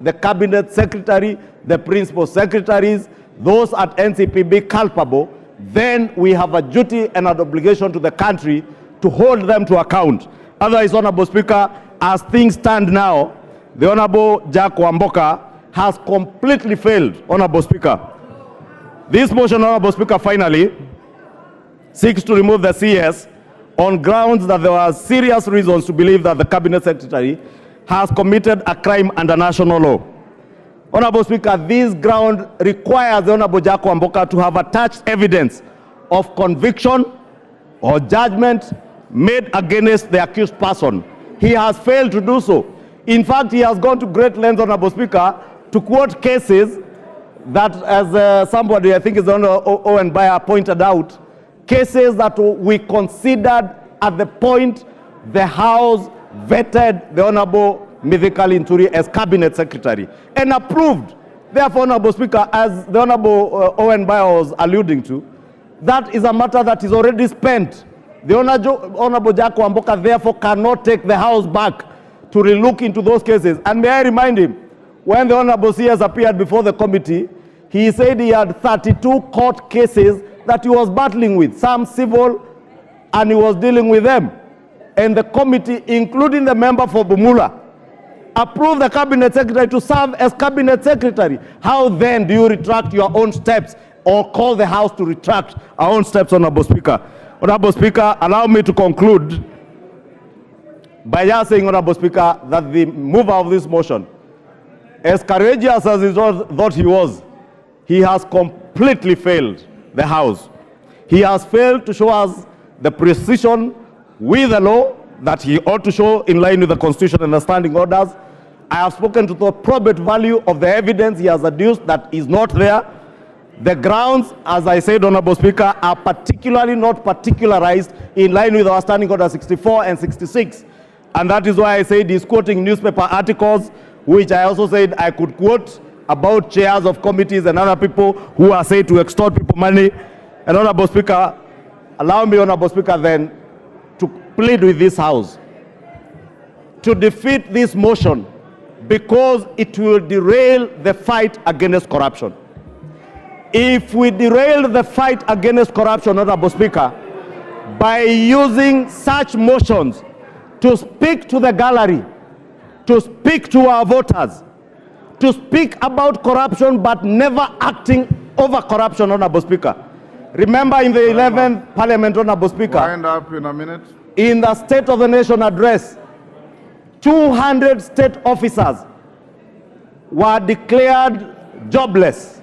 the cabinet secretary, the principal secretaries, those at NCPB culpable, then we have a duty and an obligation to the country to hold them to account. Otherwise, Honorable Speaker, as things stand now, the Honorable Jack Wamboka has completely failed, Honorable Speaker. This motion, Honorable Speaker, finally seeks to remove the CS on grounds that there are serious reasons to believe that the Cabinet Secretary has committed a crime under national law. Honorable Speaker, this ground requires the Honorable Jack Wamboka to have attached evidence of conviction or judgment made against the accused person. He has failed to do so. In fact, he has gone to great lengths, Honorable Speaker, to quote cases that, as somebody, I think is Honorable Owen Bayer, pointed out, cases that we considered at the point the House vetted the Honorable Mithika Linturi as Cabinet Secretary and approved. Therefore, Honorable Speaker, as the Honorable Owen Bayer was alluding to, that is a matter that is already spent. The Honorable Jack Wamboka therefore cannot take the House back to relook into those cases. And may I remind him, when the Honorable CS appeared before the committee, he said he had 32 court cases that he was battling with, some civil, and he was dealing with them. And the committee, including the member for Bumula, approved the Cabinet Secretary to serve as Cabinet Secretary. How then do you retract your own steps or call the House to retract our own steps, Honorable Speaker? Honorable Speaker, allow me to conclude by just saying, Honorable Speaker, that the mover of this motion, as courageous as he thought he was, he has completely failed the House. He has failed to show us the precision with the law that he ought to show in line with the Constitution and the standing orders. I have spoken to the probate value of the evidence he has adduced that is not there. The grounds, as I said, Honorable Speaker, are particularly not particularized in line with our standing order 64 and 66. And that is why I said he's quoting newspaper articles, which I also said I could quote about chairs of committees and other people who are said to extort people money. And Honorable Speaker, allow me, Honorable Speaker, then to plead with this House to defeat this motion because it will derail the fight against corruption. If we derail the fight against corruption, Honorable Speaker, by using such motions to speak to the gallery, to speak to our voters, to speak about corruption but never acting over corruption, Honorable Speaker. Remember in the 11th Parliament, Honorable Speaker, wind up in a minute. In the State of the Nation address, 200 state officers were declared jobless.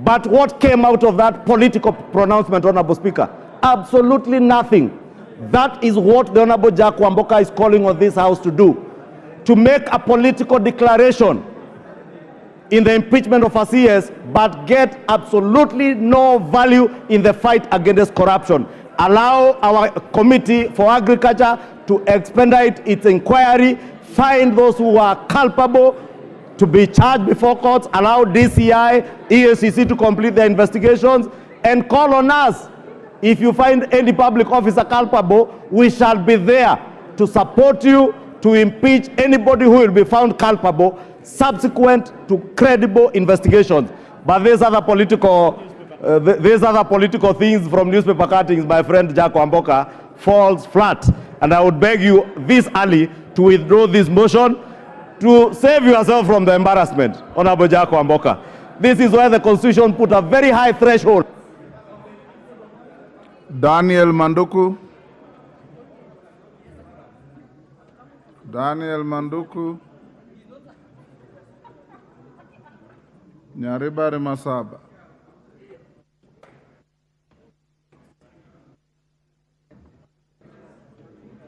But what came out of that political pronouncement, Honorable Speaker? Absolutely nothing. That is what the Honorable Jack Wamboka is calling on this House to do, to make a political declaration in the impeachment of a CS, but get absolutely no value in the fight against corruption. Allow our Committee for Agriculture to expedite its inquiry, find those who are culpable to be charged before courts, allow DCI, EACC to complete their investigations, and call on us. If you find any public officer culpable, we shall be there to support you to impeach anybody who will be found culpable subsequent to credible investigations. But these other political things from newspaper cuttings, my friend Jack Wamboka, falls flat. And I would beg you this early to withdraw this motion to save yourself from the embarrassment, Honorable Jack Wamboka. This is why the Constitution put a very high threshold. Daniel Manduku. Daniel Manduku. Nyaribari Masaba.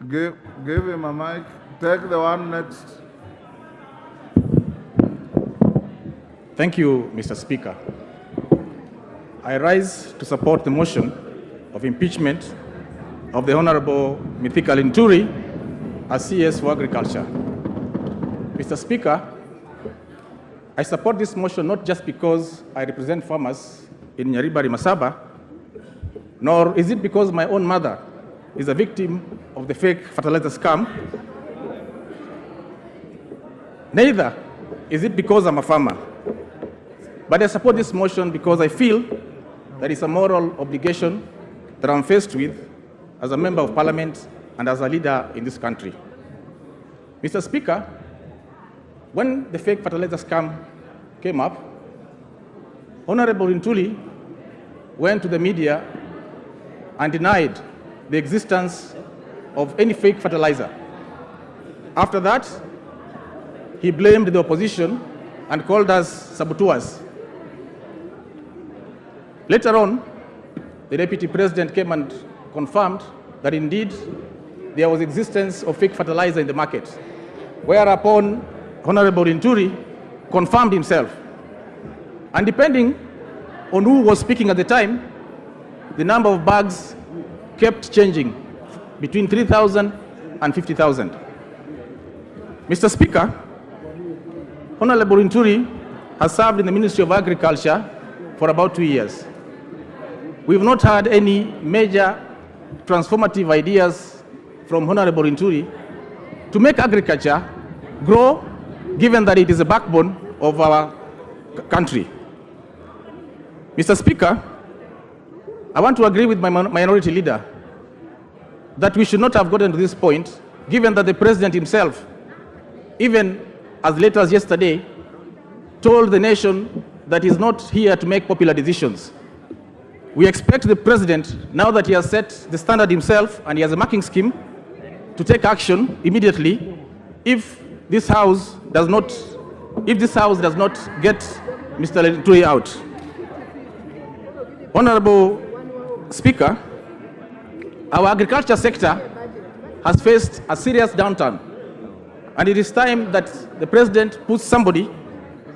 Give him a mic. Take the one next. Thank you, Mr. Speaker. I rise to support the motion of impeachment of the Honorable Mithika Linturi as CS for Agriculture. Mr. Speaker, I support this motion not just because I represent farmers in Nyaribari Masaba, nor is it because my own mother is a victim of the fake fertilizer scam. Neither is it because I'm a farmer? But I support this motion because I feel that it's a moral obligation that I'm faced with as a member of parliament and as a leader in this country. Mr. Speaker, when the fake fertilizer scam came up, Honorable Ntuli went to the media and denied the existence of any fake fertilizer. After that, he blamed the opposition and called us saboteurs. Later on, the Deputy President came and confirmed that indeed there was existence of fake fertilizer in the market, whereupon Honorable Ntuli confirmed himself. And depending on who was speaking at the time, the number of bags kept changing between 3,000 and 50,000. Mr. Speaker, Honorable Ntuli has served in the Ministry of Agriculture for about 2 years. We've not had any major transformative ideas from Honorable Ntuli to make agriculture grow, given that it is a backbone of our country. Mr. Speaker, I want to agree with my minority leader that we should not have gotten to this point, given that the President himself, even as late as yesterday, told the nation that he's not here to make popular decisions. We expect the President, now that he has set the standard himself and he has a marking scheme, to take action immediately if this House does not get Mr. Ntuli out. Honorable Speaker, our agriculture sector has faced a serious downturn, and it is time that the President puts somebody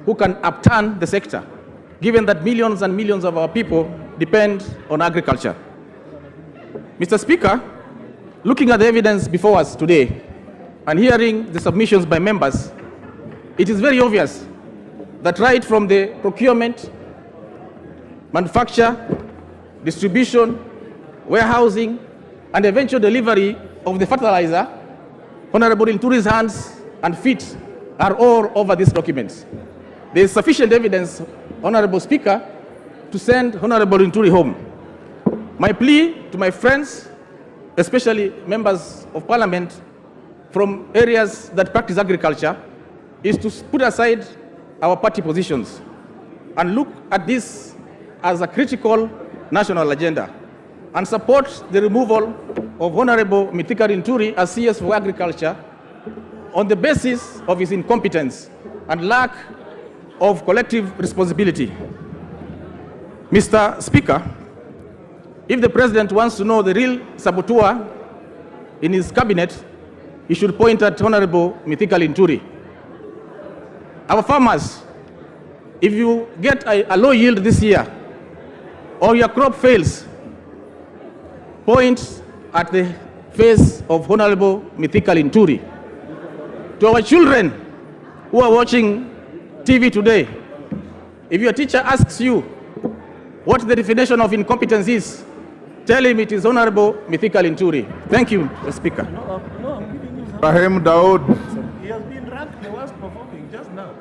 who can upturn the sector, given that millions and millions of our people depend on agriculture. Mr. Speaker, looking at the evidence before us today and hearing the submissions by members, it is very obvious that right from the procurement, manufacture, distribution, warehousing, and eventual delivery of the fertilizer, Honorable Ntuli's hands and feet are all over these documents. There is sufficient evidence, Honorable Speaker, to send Honorable Ntuli home. My plea to my friends, especially members of parliament from areas that practice agriculture, is to put aside our party positions and look at this as a critical national agenda and support the removal of Honorable Ntuli as CS for Agriculture on the basis of his incompetence and lack of collective responsibility. Mr. Speaker, if the President wants to know the real saboteur in his cabinet, he should point at Honorable Ntuli. Our farmers, if you get a low yield this year, or your crop fails, point at the face of Honorable Ntuli. To our children who are watching TV today, if your teacher asks you what the definition of incompetence is, tell him it is Honorable Ntuli. Thank you, Mr. Speaker. Rahim Daud. He has been ranked the worst performing just now.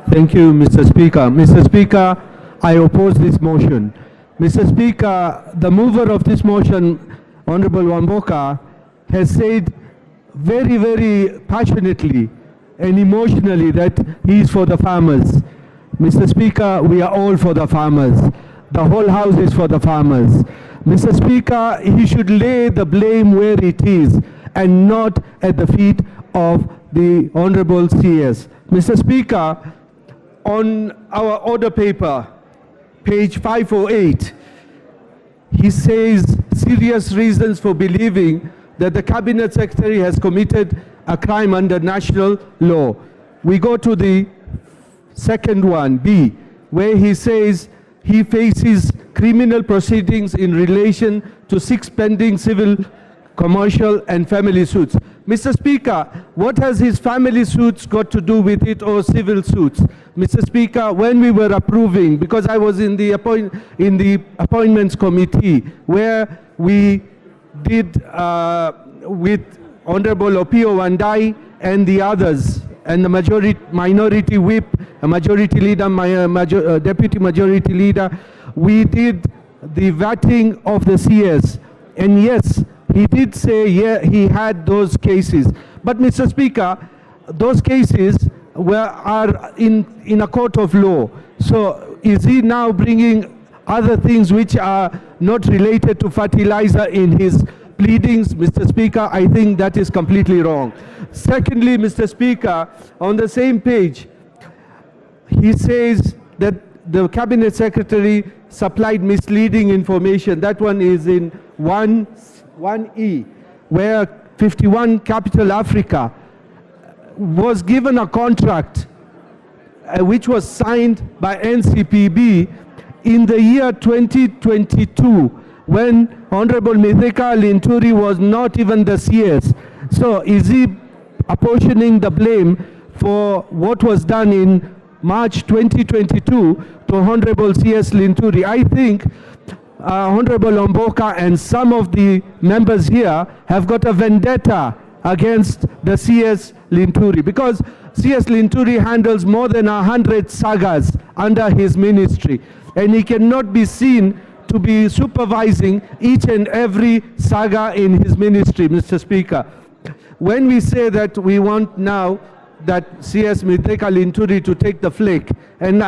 Thank you, Mr. Speaker. Mr. Speaker, I oppose this motion. Mr. Speaker, the mover of this motion, Honorable Wamboka, has said very, very passionately and emotionally that he is for the farmers. Mr. Speaker, we are all for the farmers. The whole House is for the farmers. Mr. Speaker, he should lay the blame where it is and not at the feet of the Honorable CS. Mr. Speaker, on our order paper, page 508, he says serious reasons for believing that the Cabinet Secretary has committed a crime under national law. We go to the second one, B, where he says he faces criminal proceedings in relation to 6 pending civil, commercial and family suits. Mr. Speaker, what has his family suits got to do with it, or civil suits? Mr. Speaker, when we were approving, because I was in the appointments committee, where we did with Honorable Opio Wandai and the others, and the minority whip, a majority leader, deputy majority leader, we did the vetting of the CS. And yes, he did say he had those cases. But Mr. Speaker, those cases are in a court of law. So is he now bringing other things which are not related to fertilizer in his pleadings? Mr. Speaker, I think that is completely wrong. Secondly, Mr. Speaker, on the same page, he says that the cabinet secretary supplied misleading information. That one is in 1E, where 51 Capital Africa was given a contract which was signed by NCPB in the year 2022, when Honorable Mithika Linturi was not even the CS. So is he apportioning the blame for what was done in March 2022 to Honorable CS Linturi? I think Honorable Wamboka and some of the members here have got a vendetta against the CS Linturi, because CS Linturi handles more than 100 sagas under his ministry, and he cannot be seen to be supervising each and every saga in his ministry, Mr. Speaker. When we say that we want now that CS Mithika Linturi to take the flake, and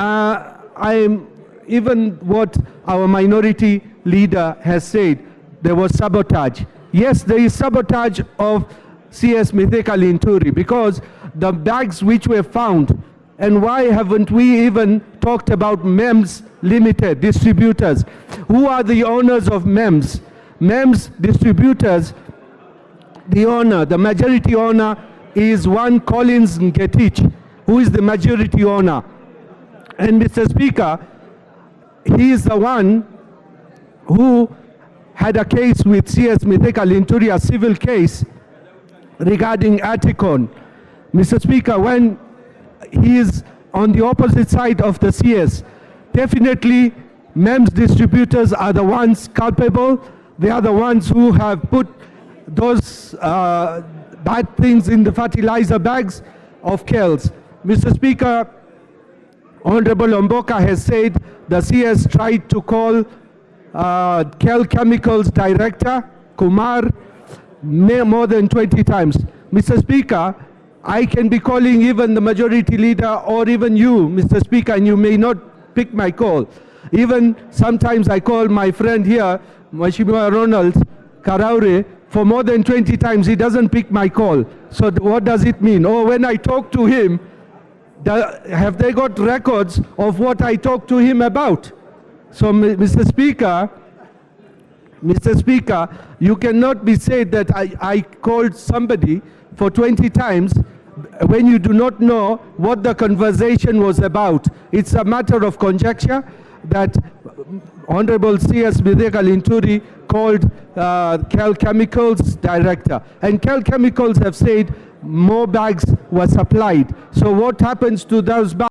even what our minority leader has said, there was sabotage. Yes, there is sabotage of CS Mithika Linturi, because the bags which were found, and why haven't we even talked about MEMS Limited distributors? Who are the owners of MEMS? MEMS distributors, the majority owner is one Collins Ngetich, who is the majority owner. And Mr. Speaker, he is the one who had a case with CS Mithika Linturi, a civil case regarding Aticon. Mr. Speaker, when he is on the opposite side of the CS, definitely MEMS distributors are the ones culpable. They are the ones who have put those bad things in the fertilizer bags of KELS. Mr. Speaker, Honorable Wamboka has said the CS tried to call KEL Chemicals Director, Kumar, more than 20 times. Mr. Speaker, I can be calling even the majority leader or even you, Mr. Speaker, and you may not pick my call. Even sometimes I call my friend here, Mheshimiwa Ronald Karaure, for more than 20 times. He doesn't pick my call. So what does it mean? Or when I talk to him, have they got records of what I talked to him about? So, Mr. Speaker, you cannot be said that I called somebody for 20 times when you do not know what the conversation was about. It's a matter of conjecture that Honorable CS Mithika Linturi called KEL Chemicals Director. And KEL Chemicals have said more bags were supplied. So what happens to those bags?